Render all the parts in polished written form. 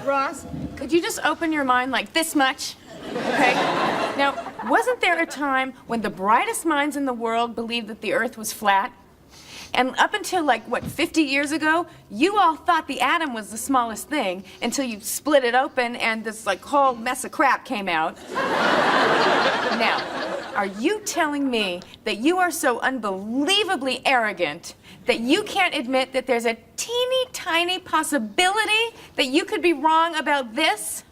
Ross, could you just open your mind like this much? Okay? Now, wasn't there a time when the brightest minds in the world believed that the Earth was flat? And up until, 50 years ago, you all thought the atom was the smallest thing until you split it open and this, whole mess of crap came out. Now, are you telling me that you are so unbelievably arrogant that you can't admit that there's a teeny tiny possibility that you could be wrong about this?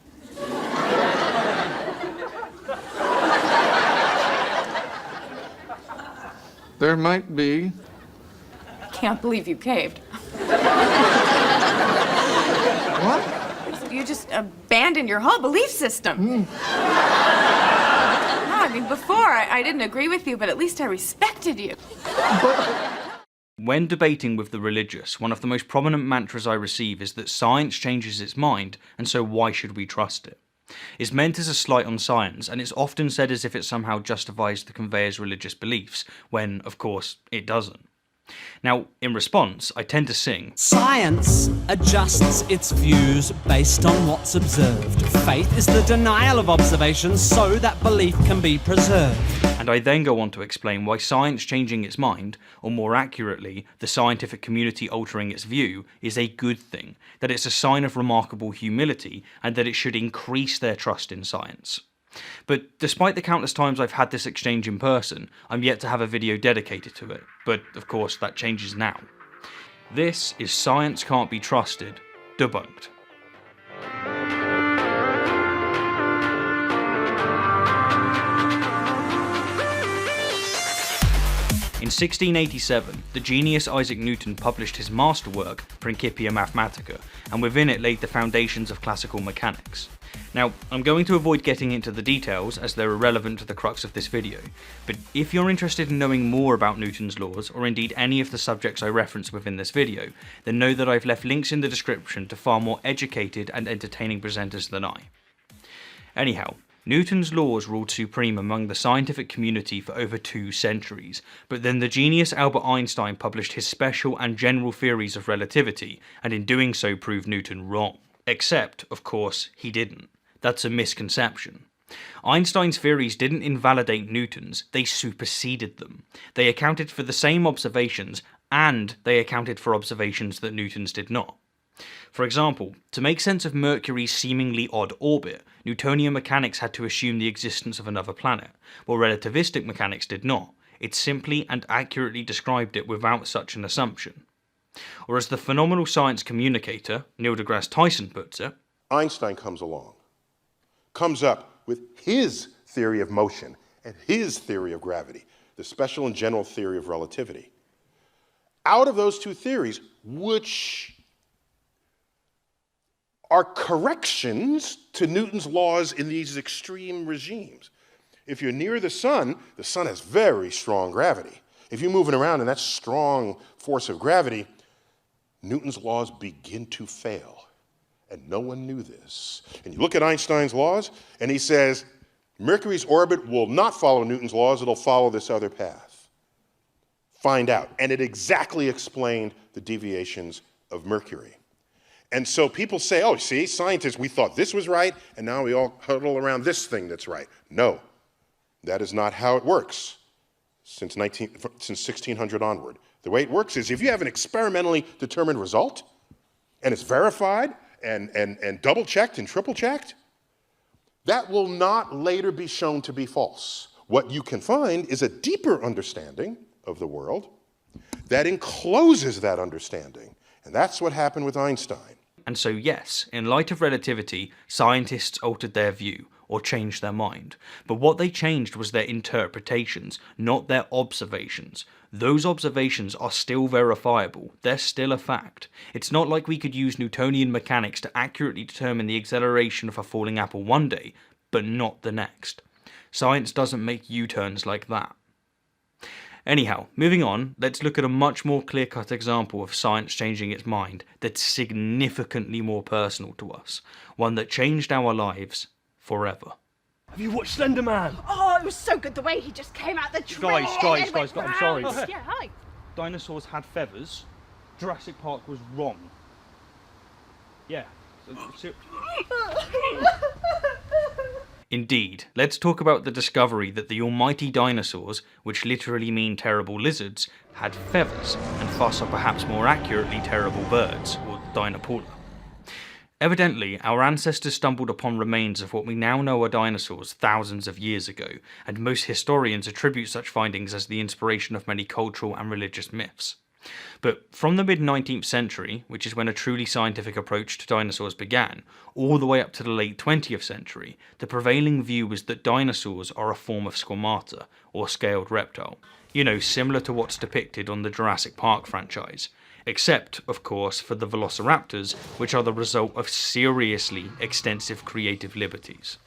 There might be. Can't believe you caved. What? You just abandoned your whole belief system. Before, I didn't agree with you, but at least I respected you. When debating with the religious, one of the most prominent mantras I receive is that science changes its mind, and so why should we trust it? It's meant as a slight on science, and it's often said as if it somehow justifies the conveyor's religious beliefs, when, of course, it doesn't. Now, in response, I tend to sing, "Science adjusts its views based on what's observed. Faith is the denial of observations so that belief can be preserved." And I then go on to explain why science changing its mind, or more accurately, the scientific community altering its view, is a good thing, that it's a sign of remarkable humility, and that it should increase their trust in science. But despite the countless times I've had this exchange in person, I'm yet to have a video dedicated to it, but of course that changes now. This is Science Can't Be Trusted, debunked. In 1687, the genius Isaac Newton published his masterwork, Principia Mathematica, and within it laid the foundations of classical mechanics. Now, I'm going to avoid getting into the details as they're irrelevant to the crux of this video, but if you're interested in knowing more about Newton's laws, or indeed any of the subjects I reference within this video, then know that I've left links in the description to far more educated and entertaining presenters than I. Anyhow, Newton's laws ruled supreme among the scientific community for over 2 centuries, but then the genius Albert Einstein published his special and general theories of relativity, and in doing so proved Newton wrong. Except, of course, he didn't. That's a misconception. Einstein's theories didn't invalidate Newton's, they superseded them. They accounted for the same observations, and they accounted for observations that Newton's did not. For example, to make sense of Mercury's seemingly odd orbit, Newtonian mechanics had to assume the existence of another planet, while relativistic mechanics did not. It simply and accurately described it without such an assumption. Or as the phenomenal science communicator, Neil deGrasse Tyson puts it, Einstein comes up with his theory of motion and his theory of gravity, the special and general theory of relativity. Out of those 2 theories, which are corrections to Newton's laws in these extreme regimes. If you're near the sun has very strong gravity. If you're moving around in that strong force of gravity, Newton's laws begin to fail. And no one knew this. And you look at Einstein's laws, and he says, Mercury's orbit will not follow Newton's laws, it'll follow this other path. Find out. And it exactly explained the deviations of Mercury. And so people say, oh, see, scientists, we thought this was right, and now we all huddle around this thing that's right. No, that is not how it works since 1600 onward. The way it works is if you have an experimentally determined result, and it's verified, and double-checked and triple-checked, that will not later be shown to be false. What you can find is a deeper understanding of the world that encloses that understanding. And that's what happened with Einstein. And so yes, in light of relativity, scientists altered their view, or changed their mind. But what they changed was their interpretations, not their observations. Those observations are still verifiable, they're still a fact. It's not like we could use Newtonian mechanics to accurately determine the acceleration of a falling apple one day, but not the next. Science doesn't make U-turns like that. Anyhow, moving on, let's look at a much more clear-cut example of science changing its mind that's significantly more personal to us, one that changed our lives forever. Have you watched Slender Man? Oh, it was so good the way he just came out the tree. Guys, I'm sorry. Yeah, hi. Dinosaurs had feathers. Jurassic Park was wrong. Yeah, Indeed, let's talk about the discovery that the almighty dinosaurs, which literally mean terrible lizards, had feathers, and thus are perhaps more accurately terrible birds, or dinopola. Evidently, our ancestors stumbled upon remains of what we now know are dinosaurs thousands of years ago, and most historians attribute such findings as the inspiration of many cultural and religious myths. But from the mid-19th century, which is when a truly scientific approach to dinosaurs began, all the way up to the late 20th century, the prevailing view was that dinosaurs are a form of squamata, or scaled reptile. You know, similar to what's depicted on the Jurassic Park franchise. Except, of course, for the velociraptors, which are the result of seriously extensive creative liberties.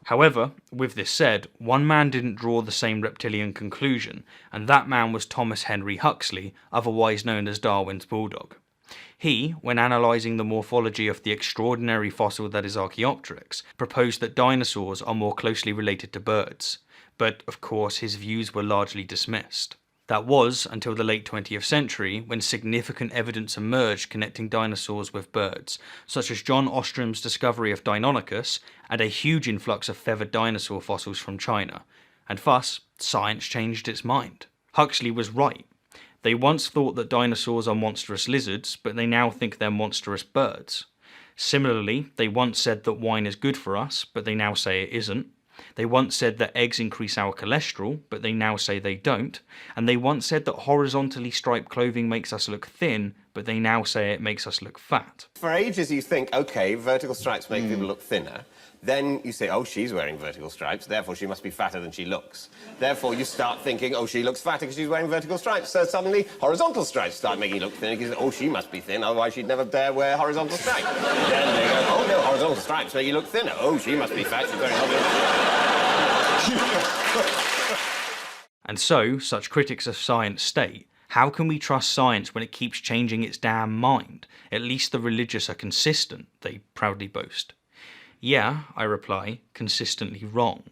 However, with this said, one man didn't draw the same reptilian conclusion, and that man was Thomas Henry Huxley, otherwise known as Darwin's bulldog. He, when analysing the morphology of the extraordinary fossil that is Archaeopteryx, proposed that dinosaurs are more closely related to birds, but of course his views were largely dismissed. That was until the late 20th century, when significant evidence emerged connecting dinosaurs with birds, such as John Ostrom's discovery of Deinonychus and a huge influx of feathered dinosaur fossils from China, and thus science changed its mind. Huxley was right. They once thought that dinosaurs are monstrous lizards, but they now think they're monstrous birds. Similarly, they once said that wine is good for us, but they now say it isn't. They once said that eggs increase our cholesterol, but they now say they don't. And they once said that horizontally striped clothing makes us look thin, but they now say it makes us look fat. For ages you think, OK, vertical stripes make people look thinner. Then you say, oh, she's wearing vertical stripes, therefore she must be fatter than she looks. Therefore you start thinking, oh, she looks fatter because she's wearing vertical stripes. So suddenly horizontal stripes start making you look thinner because, oh, she must be thin, otherwise she'd never dare wear horizontal stripes. Then they go, oh, no, horizontal stripes make you look thinner. Oh, she must be fat, she's wearing horizontal. And so, such critics of science state, how can we trust science when it keeps changing its damn mind? At least the religious are consistent, they proudly boast. Yeah, I reply, consistently wrong.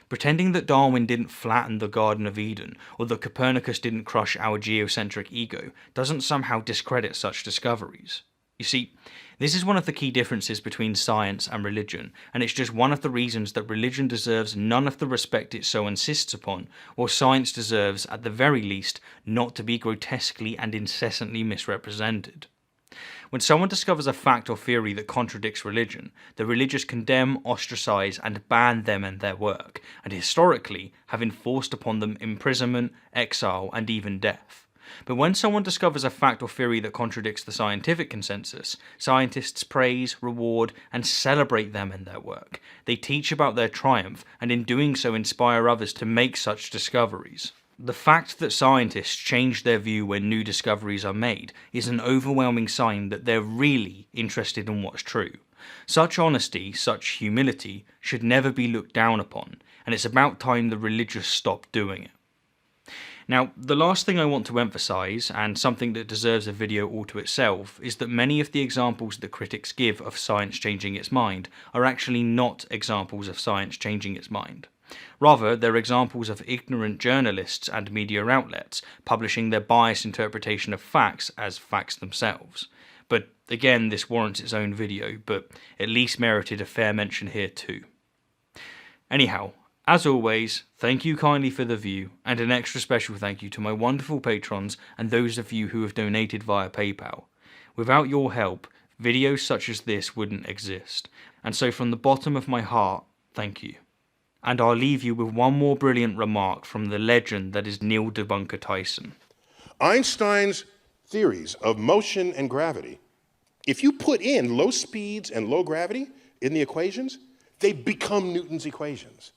Pretending that Darwin didn't flatten the Garden of Eden, or that Copernicus didn't crush our geocentric ego, doesn't somehow discredit such discoveries. You see, this is one of the key differences between science and religion, and it's just one of the reasons that religion deserves none of the respect it so insists upon, while science deserves, at the very least, not to be grotesquely and incessantly misrepresented. When someone discovers a fact or theory that contradicts religion, the religious condemn, ostracize, and ban them and their work, and historically have enforced upon them imprisonment, exile, and even death. But when someone discovers a fact or theory that contradicts the scientific consensus, scientists praise, reward, and celebrate them and their work. They teach about their triumph, and in doing so inspire others to make such discoveries. The fact that scientists change their view when new discoveries are made is an overwhelming sign that they're really interested in what's true. Such honesty, such humility, should never be looked down upon, and it's about time the religious stop doing it. Now, the last thing I want to emphasise, and something that deserves a video all to itself, is that many of the examples that critics give of science changing its mind are actually not examples of science changing its mind. Rather, they're examples of ignorant journalists and media outlets publishing their biased interpretation of facts as facts themselves. But again, this warrants its own video, but at least merited a fair mention here too. Anyhow, as always, thank you kindly for the view, and an extra special thank you to my wonderful patrons and those of you who have donated via PayPal. Without your help, videos such as this wouldn't exist, and so from the bottom of my heart, thank you. And I'll leave you with one more brilliant remark from the legend that is Neil Debunker Tyson. Einstein's theories of motion and gravity, if you put in low speeds and low gravity in the equations, they become Newton's equations.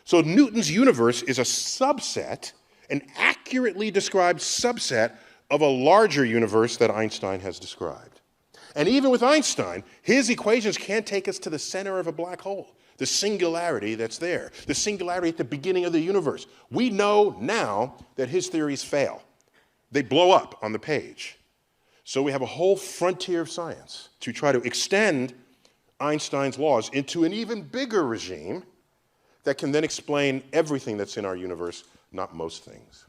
So Newton's universe is a subset, an accurately described subset of a larger universe that Einstein has described. And even with Einstein, his equations can't take us to the center of a black hole. The singularity that's there, the singularity at the beginning of the universe. We know now that his theories fail. They blow up on the page. So we have a whole frontier of science to try to extend Einstein's laws into an even bigger regime that can then explain everything that's in our universe, not most things.